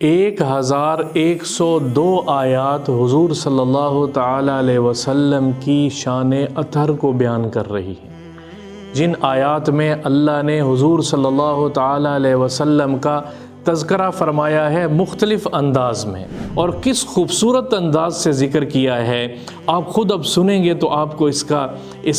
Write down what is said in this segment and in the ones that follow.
1102 آیات حضور صلی اللہ تعالیٰ علیہ وسلم کی شان اطہر کو بیان کر رہی ہیں، جن آیات میں اللہ نے حضور صلی اللہ تعالیٰ علیہ وسلم کا تذکرہ فرمایا ہے مختلف انداز میں، اور کس خوبصورت انداز سے ذکر کیا ہے آپ خود اب سنیں گے تو آپ کو اس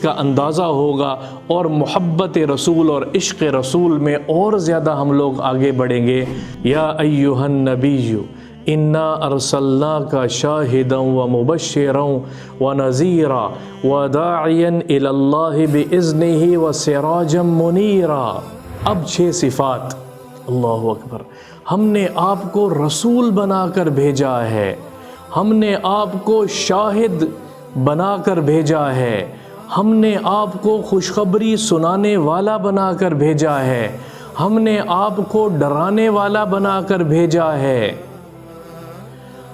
کا اندازہ ہوگا، اور محبت رسول اور عشق رسول میں اور زیادہ ہم لوگ آگے بڑھیں گے۔ یا ایھا النبی انا ارسلناک شاہدا ومبشرا ونذیرا وداعیا الی اللہ باذنہ وسراجا منیرا۔ اب 6 صفات، اللہ اکبر۔ ہم نے آپ کو رسول بنا کر بھیجا ہے، ہم نے آپ کو شاہد بنا کر بھیجا ہے، ہم نے آپ کو خوشخبری سنانے والا بنا کر بھیجا ہے، ہم نے آپ کو ڈرانے والا بنا کر بھیجا ہے،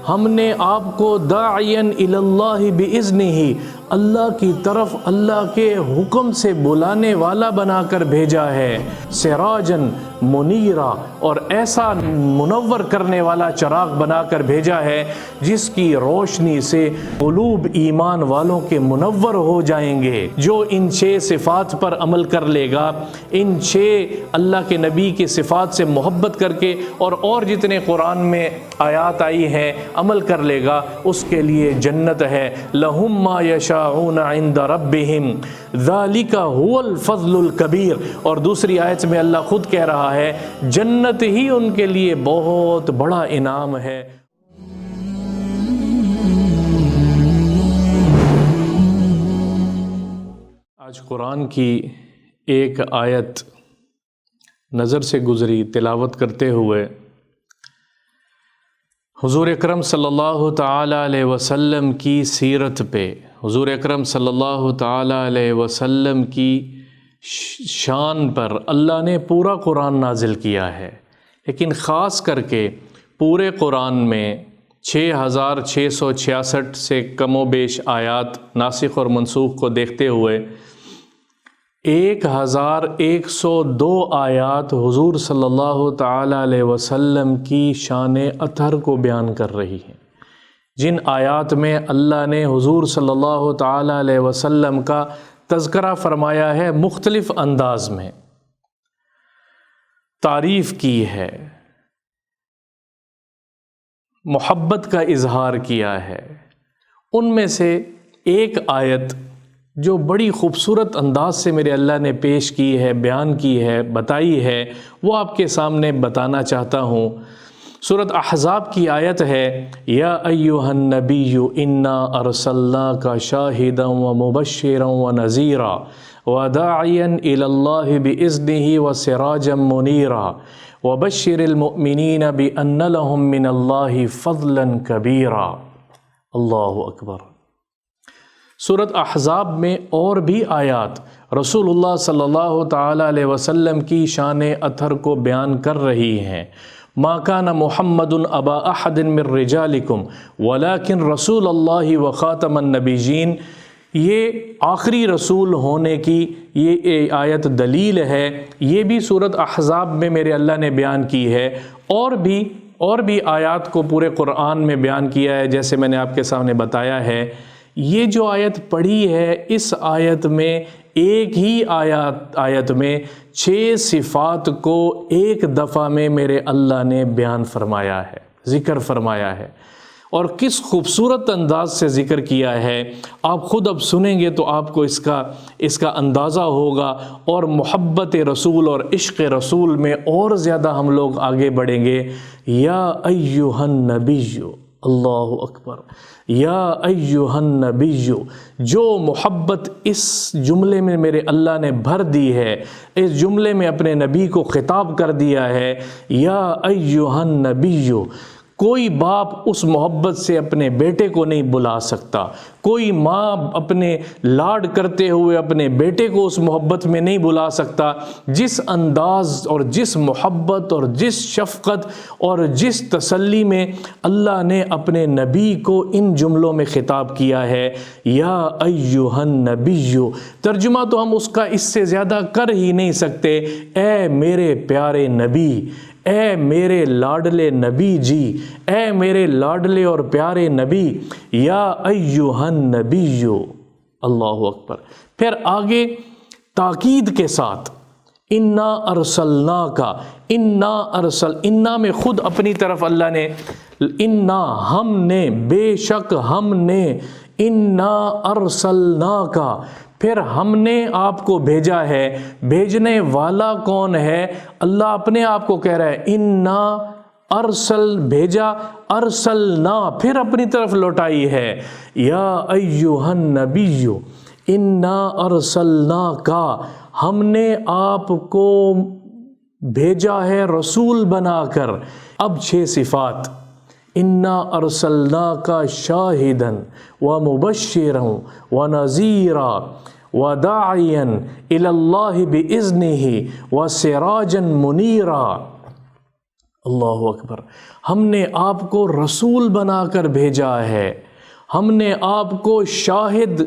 ہم نے آپ کو داعیا الی اللہ باذنہ، اللہ کی طرف اللہ کے حکم سے بلانے والا بنا کر بھیجا ہے، سراجن منیرا، اور ایسا منور کرنے والا چراغ بنا کر بھیجا ہے جس کی روشنی سے قلوب ایمان والوں کے منور ہو جائیں گے۔ جو ان 6 صفات پر عمل کر لے گا، ان 6 اللہ کے نبی کی صفات سے محبت کر کے اور جتنے قرآن میں آیات آئی ہیں عمل کر لے گا، اس کے لیے جنت ہے۔ لہم ما یشاءون عند ربہم ذالک هو الفضل الکبیر، اور دوسری آیت میں اللہ خود کہہ رہا ہے جنت ہی ان کے لیے بہت بڑا انعام ہے۔ آج قرآن کی ایک آیت نظر سے گزری تلاوت کرتے ہوئے، حضور اکرم صلی اللہ تعالیٰ علیہ وسلم کی سیرت پہ، حضور اکرم صلی اللہ تعالیٰ علیہ وسلم کی شان پر اللہ نے پورا قرآن نازل کیا ہے، لیکن خاص کر کے پورے قرآن میں 6666 سے کم و بیش آیات ناسخ اور منسوخ کو دیکھتے ہوئے 1102 آیات حضور صلی اللہ تعالیٰ علیہ وسلم کی شان اطہر کو بیان کر رہی ہیں، جن آیات میں اللہ نے حضور صلی اللہ تعالیٰ علیہ وسلم کا تذکرہ فرمایا ہے مختلف انداز میں، تعریف کی ہے، محبت کا اظہار کیا ہے۔ ان میں سے ایک آیت جو بڑی خوبصورت انداز سے میرے اللہ نے پیش کی ہے، بیان کی ہے، بتائی ہے، وہ آپ کے سامنے بتانا چاہتا ہوں۔ سورۃ احزاب کی آیت ہے، یا ایھا النبی انا ارسلناک شاہدا ومبشرا ونذیرا وداعیا الی اللہ باذنہ وسراجا منیرا وبشر المؤمنین بان لهم من اللہ فضلا کبیرا۔ اللہ اکبر۔ سورۃ احزاب میں اور بھی آیات رسول اللہ صلی اللہ تعالیٰ علیہ وسلم کی شان اطہر کو بیان کر رہی ہیں۔ ما کان محمد ابا احد من رجالکم ولکن رسول اللہ وخاتم النبیین، یہ آخری رسول ہونے کی یہ آیت دلیل ہے۔ یہ بھی سورۃ احزاب میں میرے اللہ نے بیان کی ہے، اور بھی آیات کو پورے قرآن میں بیان کیا ہے، جیسے میں نے آپ کے سامنے بتایا ہے۔ یہ جو آیت پڑھی ہے، اس آیت میں ایک ہی آیت میں 6 صفات کو ایک دفعہ میں میرے اللہ نے بیان فرمایا ہے، ذکر فرمایا ہے، اور کس خوبصورت انداز سے ذکر کیا ہے آپ خود اب سنیں گے تو آپ کو اس کا اندازہ ہوگا، اور محبت رسول اور عشق رسول میں اور زیادہ ہم لوگ آگے بڑھیں گے۔ یا ایھا النبی، اللہ اکبر، یا ایھا النبی، جو محبت اس جملے میں میرے اللہ نے بھر دی ہے، اس جملے میں اپنے نبی کو خطاب کر دیا ہے، یا ایھا النبی۔ کوئی باپ اس محبت سے اپنے بیٹے کو نہیں بلا سکتا، کوئی ماں اپنے لاڈ کرتے ہوئے اپنے بیٹے کو اس محبت میں نہیں بلا سکتا، جس انداز اور جس محبت اور جس شفقت اور جس تسلی میں اللہ نے اپنے نبی کو ان جملوں میں خطاب کیا ہے، یا ایھا النبی۔ ترجمہ تو ہم اس کا اس سے زیادہ کر ہی نہیں سکتے، اے میرے پیارے نبی، اے میرے لاڈلے نبی جی، اے میرے لاڈلے اور پیارے نبی، یا ایھا النبی، اللہ اکبر۔ پھر آگے تاکید کے ساتھ انا ارسلناک، انا میں خود اپنی طرف اللہ نے، انا ہم نے، بے شک ہم نے، انا ارسلناک، پھر ہم نے آپ کو بھیجا ہے۔ بھیجنے والا کون ہے؟ اللہ اپنے آپ کو کہہ رہا ہے، انا ارسل، بھیجا، ارسلنا پھر اپنی طرف لوٹائی ہے، یا ایھا النبی انا ارسلناک، ہم نے آپ کو بھیجا ہے رسول بنا کر۔ اب 6 صفات، انا ارسلناک شاہدا ومبشرا ونذیرا وداعیا الی اللہ باذنہ وسراجا منیرا۔ اللہ اکبر۔ ہم نے آپ کو رسول بنا کر بھیجا ہے، ہم نے آپ کو شاہد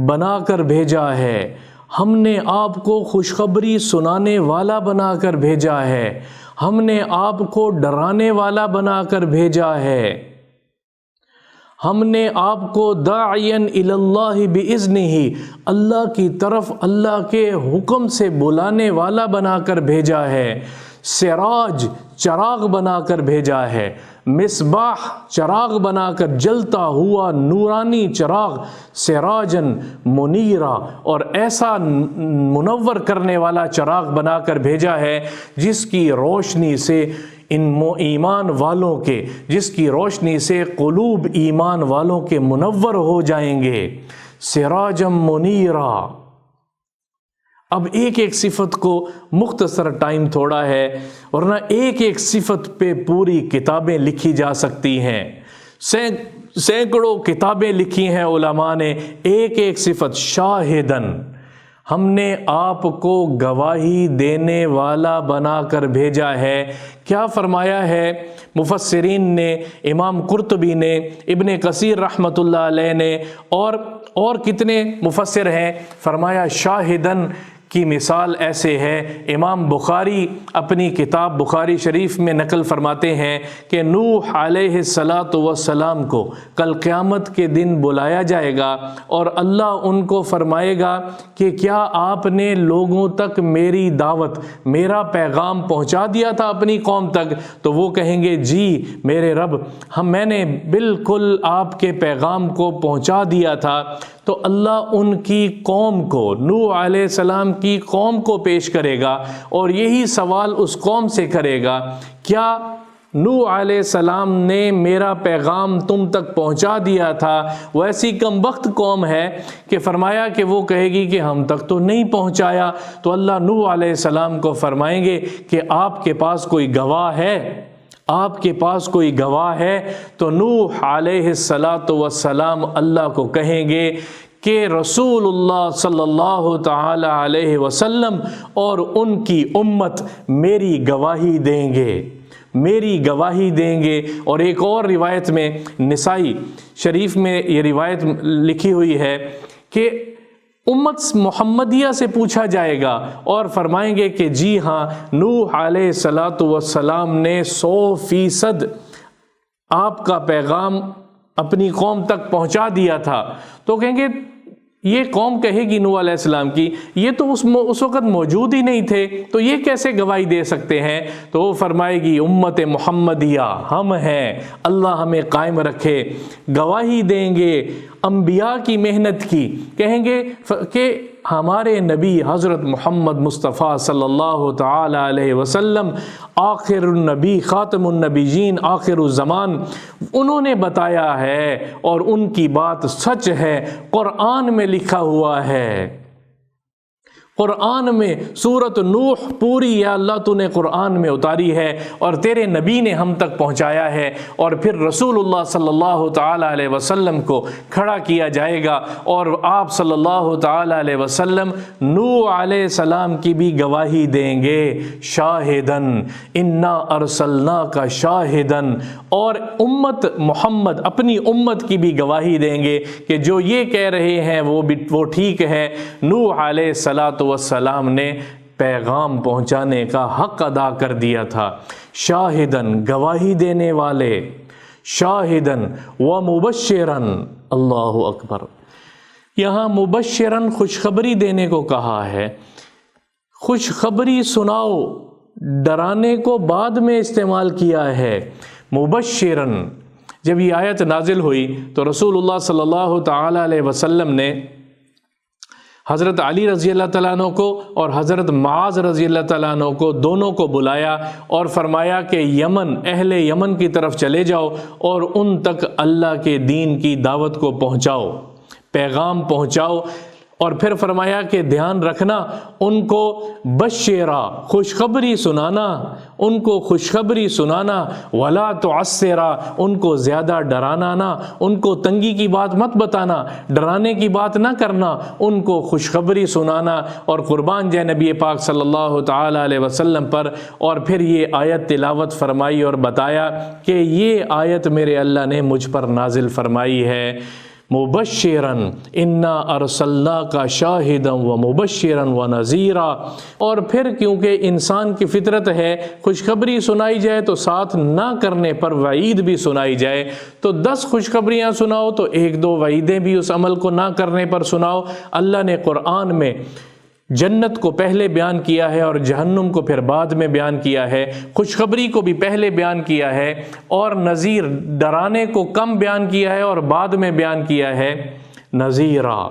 بنا کر بھیجا ہے، ہم نے آپ کو خوشخبری سنانے والا بنا کر بھیجا ہے، ہم نے آپ کو ڈرانے والا بنا کر بھیجا ہے، ہم نے آپ کو داعیا الی اللہ باذنہ، اللہ کی طرف اللہ کے حکم سے بلانے والا بنا کر بھیجا ہے، سراج چراغ بنا کر بھیجا ہے، مصباح چراغ بنا کر جلتا ہوا نورانی چراغ، سراجن منیرا، اور ایسا منور کرنے والا چراغ بنا کر بھیجا ہے جس کی روشنی سے ایمان والوں کے، جس کی روشنی سے قلوب ایمان والوں کے منور ہو جائیں گے، سراجم منیرا۔ اب ایک ایک صفت کو، مختصر ٹائم تھوڑا ہے ورنہ ایک ایک صفت پہ پوری کتابیں لکھی جا سکتی ہیں، سینکڑوں کتابیں لکھی ہیں علماء نے، ایک ایک صفت۔ شاہدن، ہم نے آپ کو گواہی دینے والا بنا کر بھیجا ہے۔ کیا فرمایا ہے مفسرین نے، امام قرطبی نے، ابن کثیر رحمۃ اللہ علیہ نے، اور کتنے مفسر ہیں، فرمایا شاہدن کی مثال ایسے ہے، امام بخاری اپنی کتاب بخاری شریف میں نقل فرماتے ہیں کہ نوح علیہ السلام کو کل قیامت کے دن بلایا جائے گا اور اللہ ان کو فرمائے گا کہ کیا آپ نے لوگوں تک میری دعوت، میرا پیغام پہنچا دیا تھا اپنی قوم تک؟ تو وہ کہیں گے جی میرے رب، میں نے بالکل آپ کے پیغام کو پہنچا دیا تھا۔ تو اللہ ان کی قوم کو، نوح علیہ السلام کی قوم کو پیش کرے گا اور یہی سوال اس قوم سے کرے گا، کیا نوح علیہ السلام نے میرا پیغام تم تک پہنچا دیا تھا؟ وہ ایسی کم وقت قوم ہے کہ فرمایا کہ وہ کہے گی کہ ہم تک تو نہیں پہنچایا۔ تو اللہ نوح علیہ السلام کو فرمائیں گے کہ آپ کے پاس کوئی گواہ ہے؟ آپ کے پاس کوئی گواہ ہے؟ تو نوح علیہ السلام اللہ کو کہیں گے کہ رسول اللہ صلی اللہ تعالی علیہ وسلم اور ان کی امت میری گواہی دیں گے، میری گواہی دیں گے۔ اور ایک اور روایت میں، نسائی شریف میں یہ روایت لکھی ہوئی ہے کہ امت محمدیہ سے پوچھا جائے گا اور فرمائیں گے کہ جی ہاں، نوح علیہ السلام نے 100% آپ کا پیغام اپنی قوم تک پہنچا دیا تھا۔ تو کہیں گے یہ قوم کہے گی نوح علیہ السلام کی، یہ تو اس وقت موجود ہی نہیں تھے، تو یہ کیسے گواہی دے سکتے ہیں؟ تو وہ فرمائے گی امت محمدیہ ہم ہیں، اللہ ہمیں قائم رکھے، گواہی دیں گے انبیاء کی محنت کی، کہیں گے کہ ہمارے نبی حضرت محمد مصطفیٰ صلی اللہ تعالی علیہ وسلم آخر النبی، خاتم النبیین، آخر الزمان، انہوں نے بتایا ہے اور ان کی بات سچ ہے، قرآن میں لکھا ہوا ہے۔ قرآن میں سورۃ نوح پوری یا اللہ تو نے قرآن میں اتاری ہے اور تیرے نبی نے ہم تک پہنچایا ہے، اور پھر رسول اللہ صلی اللہ تعالی علیہ وسلم کو کھڑا کیا جائے گا اور آپ صلی اللہ تعالی علیہ وسلم نوح علیہ السلام کی بھی گواہی دیں گے، شاہدن انا ارسلناک شاہدن، اور امت محمد اپنی امت کی بھی گواہی دیں گے کہ جو یہ کہہ رہے ہیں وہ ٹھیک ہے، نوح علیہ السلام نے پیغام پہنچانے کا حق ادا کر دیا تھا، شاہدن گواہی دینے والے، شاہدن و مبشرن، اللہ اکبر۔ یہاں مبشرن خوشخبری دینے کو کہا ہے، خوشخبری سناؤ، ڈرانے کو بعد میں استعمال کیا ہے۔ مبشرن، جب یہ آیت نازل ہوئی تو رسول اللہ صلی اللہ تعالی علیہ وسلم نے حضرت علی رضی اللہ تعالیٰ عنہ کو اور حضرت معاذ رضی اللہ تعالیٰ عنہ کو، دونوں کو بلایا اور فرمایا کہ یمن، اہل یمن کی طرف چلے جاؤ اور ان تک اللہ کے دین کی دعوت کو پہنچاؤ، پیغام پہنچاؤ۔ اور پھر فرمایا کہ دھیان رکھنا، ان کو بشیرا، خوشخبری سنانا، ان کو خوشخبری سنانا، ولا تعسرا، ان کو زیادہ ڈرانا نہ، ان کو تنگی کی بات مت بتانا، ڈرانے کی بات نہ کرنا، ان کو خوشخبری سنانا۔ اور قربان جائے نبی پاک صلی اللہ تعالی علیہ وسلم پر۔ اور پھر یہ آیت تلاوت فرمائی اور بتایا کہ یہ آیت میرے اللہ نے مجھ پر نازل فرمائی ہے، مبشرن انا ارسلناک شاہدا و مبشرا و نذیرا۔ اور پھر کیونکہ انسان کی فطرت ہے خوشخبری سنائی جائے تو ساتھ نہ کرنے پر وعید بھی سنائی جائے، تو 10 خوشخبریاں سناؤ تو 1-2 وعیدیں بھی اس عمل کو نہ کرنے پر سناؤ۔ اللہ نے قرآن میں جنت کو پہلے بیان کیا ہے اور جہنم کو پھر بعد میں بیان کیا ہے، خوشخبری کو بھی پہلے بیان کیا ہے اور نذیر، ڈرانے کو کم بیان کیا ہے اور بعد میں بیان کیا ہے نذیرا۔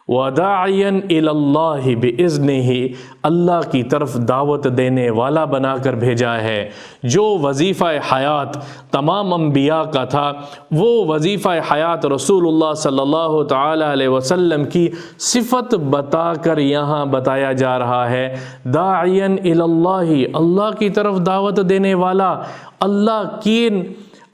وَدَاعِيًا إِلَى اللَّهِ بِإِذْنِهِ، اللہ کی طرف دعوت دینے والا بنا کر بھیجا ہے۔ جو وظیفہ حیات تمام انبیاء کا تھا، وہ وظیفہ حیات رسول اللہ صلی اللہ تعالی علیہ وسلم کی صفت بتا کر یہاں بتایا جا رہا ہے۔ داعیاً الی اللہ، اللہ کی طرف دعوت دینے والا،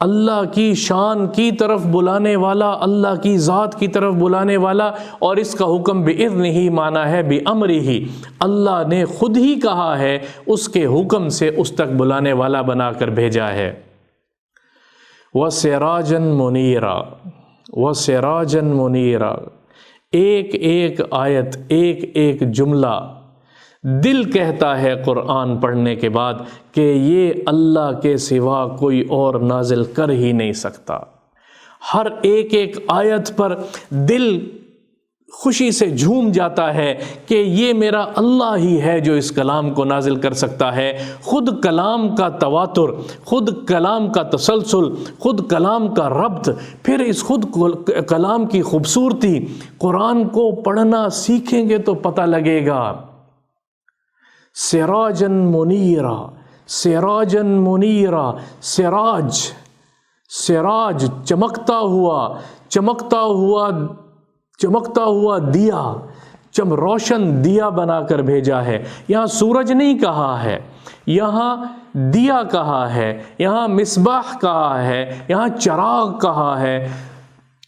اللہ کی شان کی طرف بلانے والا، اللہ کی ذات کی طرف بلانے والا۔ اور اس کا حکم بِإِذْنِهِ مانا ہے بِأَمْرِهِ، اللہ نے خود ہی کہا ہے، اس کے حکم سے اس تک بلانے والا بنا کر بھیجا ہے۔ وَسِرَاجًا مُنِيرًا، وَسِرَاجًا مُنِيرًا، ایک آیت، ایک جملہ دل کہتا ہے قرآن پڑھنے کے بعد کہ یہ اللہ کے سوا کوئی اور نازل کر ہی نہیں سکتا۔ ہر ایک آیت پر دل خوشی سے جھوم جاتا ہے کہ یہ میرا اللہ ہی ہے جو اس کلام کو نازل کر سکتا ہے۔ خود کلام کا تواتر، خود کلام کا تسلسل، خود کلام کا ربط، پھر اس خود کلام کی خوبصورتی، قرآن کو پڑھنا سیکھیں گے تو پتہ لگے گا۔ سراجن منیرا، سراجن منیرا، سراج چمکتا ہوا دیا، روشن دیا بنا کر بھیجا ہے۔ یہاں سورج نہیں کہا ہے، یہاں دیا کہا ہے، یہاں مصباح کہا ہے، یہاں چراغ کہا ہے،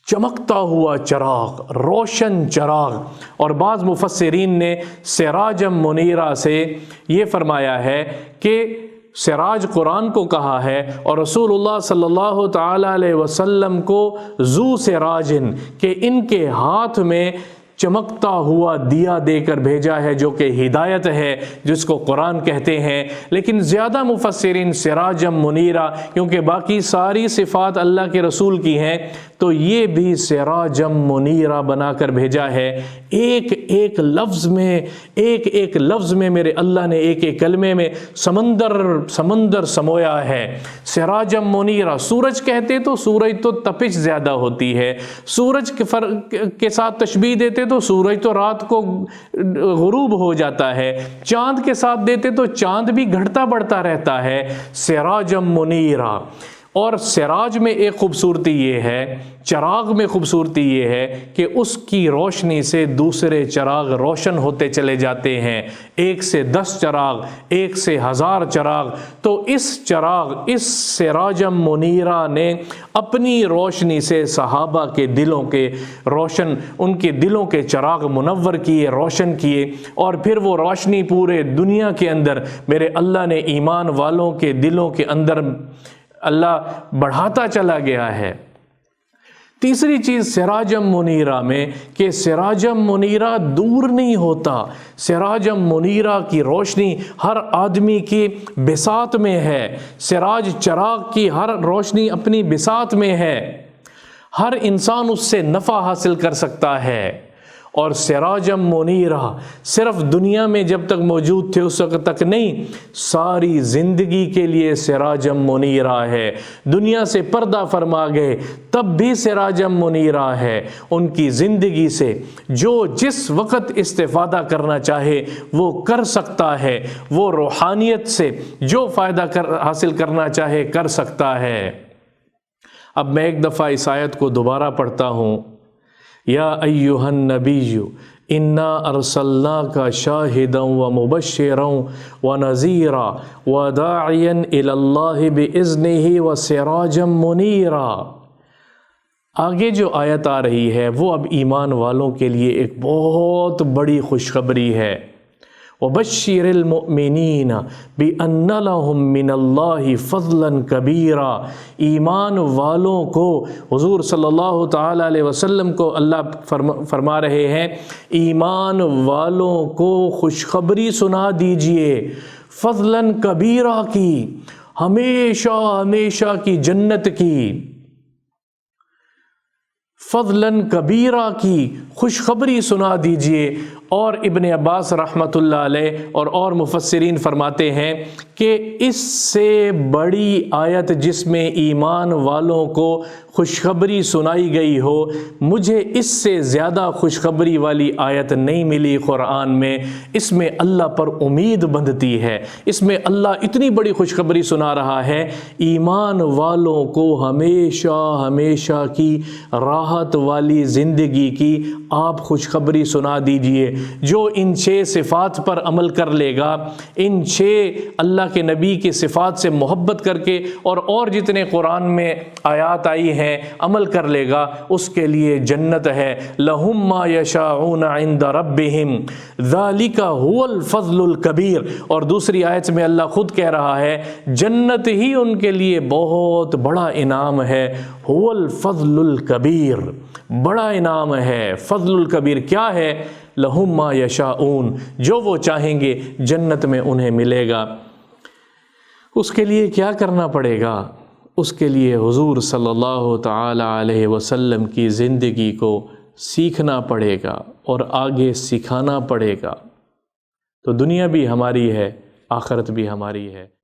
چمکتا ہوا چراغ، روشن چراغ۔ اور بعض مفسرین نے سراجم منیرا سے یہ فرمایا ہے کہ سراج قرآن کو کہا ہے اور رسول اللہ صلی اللہ تعالی علیہ وسلم کو ذو سراجن، کہ ان کے ہاتھ میں چمکتا ہوا دیا دے کر بھیجا ہے، جو کہ ہدایت ہے، جس کو قرآن کہتے ہیں۔ لیکن زیادہ مفسرین سراجم منیرا، کیونکہ باقی ساری صفات اللہ کے رسول کی ہیں، تو یہ بھی سراجم منیرا بنا کر بھیجا ہے۔ ایک لفظ میں میرے اللہ نے ایک کلمے میں سمندر سمویا ہے۔ سراجم منیرا، سورج کہتے تو سورج تو تپش زیادہ ہوتی ہے، سورج کے ساتھ تشبیہ دیتے تو سورج تو رات کو غروب ہو جاتا ہے، چاند کے ساتھ دیتے تو چاند بھی گھٹتا بڑھتا رہتا ہے۔ سراجم منیرا، اور سراج میں ایک خوبصورتی یہ ہے، چراغ میں خوبصورتی یہ ہے کہ اس کی روشنی سے دوسرے چراغ روشن ہوتے چلے جاتے ہیں، 1 سے 10 چراغ، 1 سے 1000 چراغ۔ تو اس سراجم منیرا نے اپنی روشنی سے صحابہ کے دلوں کے روشن، ان کے دلوں کے چراغ منور کیے، روشن کیے، اور پھر وہ روشنی پورے دنیا کے اندر میرے اللہ نے ایمان والوں کے دلوں کے اندر اللہ بڑھاتا چلا گیا ہے۔ تیسری چیز سراجم منیرہ میں کہ سراجم منیرہ دور نہیں ہوتا، سراجم منیرہ کی روشنی ہر آدمی کی بساط میں ہے، سراج چراغ کی ہر روشنی اپنی بساط میں ہے، ہر انسان اس سے نفع حاصل کر سکتا ہے۔ اور سراجم منیرہ صرف دنیا میں جب تک موجود تھے اس وقت تک نہیں، ساری زندگی کے لیے سراجم منیرہ ہے۔ دنیا سے پردہ فرما گئے تب بھی سراجم منیرہ ہے۔ ان کی زندگی سے جو جس وقت استفادہ کرنا چاہے وہ کر سکتا ہے، وہ روحانیت سے جو فائدہ حاصل کرنا چاہے کر سکتا ہے۔ اب میں ایک دفعہ اس آیت کو دوبارہ پڑھتا ہوں۔ یا ایھا النبی انا ارسلناک شاہدا ومبشرا ونذیرا وداعیا الی اللہ باذنہ وسراجا منیرا۔ آگے جو آیت آ رہی ہے وہ اب ایمان والوں کے لیے ایک بہت بڑی خوشخبری ہے۔ وبشر المؤمنین بان لهم من اللہ فضلا کبیرا۔ ایمان والوں کو حضور صلی اللہ تعالی علیہ وسلم کو اللہ فرما رہے ہیں ایمان والوں کو خوشخبری سنا دیجئے فضلا کبیرا کی، ہمیشہ ہمیشہ کی جنت کی، فضلاً کبیرہ کی خوشخبری سنا دیجئے۔ اور ابن عباس رحمۃ اللہ علیہ اور مفسرین فرماتے ہیں کہ اس سے بڑی آیت جس میں ایمان والوں کو خوشخبری سنائی گئی ہو، مجھے اس سے زیادہ خوشخبری والی آیت نہیں ملی قرآن میں۔ اس میں اللہ پر امید بندھتی ہے، اس میں اللہ اتنی بڑی خوشخبری سنا رہا ہے ایمان والوں کو ہمیشہ ہمیشہ کی راحت والی زندگی کی آپ خوشخبری سنا دیجئے۔ جو ان 6 صفات پر عمل کر لے گا، ان 6 اللہ کے نبی کی صفات سے محبت کر کے اور جتنے قرآن میں آیات آئی ہیں عمل کر لے گا، اس کے لیے جنت ہے۔ لَهُمْ مَا يَشَاءُونَ عِنْدَ رَبِّهِمْ ذَلِكَ هُوَ الْفَضْلُ الْكَبِيرُ۔ اور دوسری آیت میں اللہ خود کہہ رہا ہے جنت ہی ان کے لیے بہت بڑا انعام ہے۔ هُوَ الْفَضْلُ الْكَبِيرُ، بڑا انعام ہے۔ فضل الکبیر کیا ہے؟ لَهُمْ مَا يَشَاءُونَ، جو وہ چاہیں گے جنت میں انہیں ملے گا۔ اس کے لیے کیا کرنا پڑے گا؟ اس کے لیے حضور صلی اللہ تعالی علیہ وسلم کی زندگی کو سیکھنا پڑے گا اور آگے سکھانا پڑے گا، تو دنیا بھی ہماری ہے، آخرت بھی ہماری ہے۔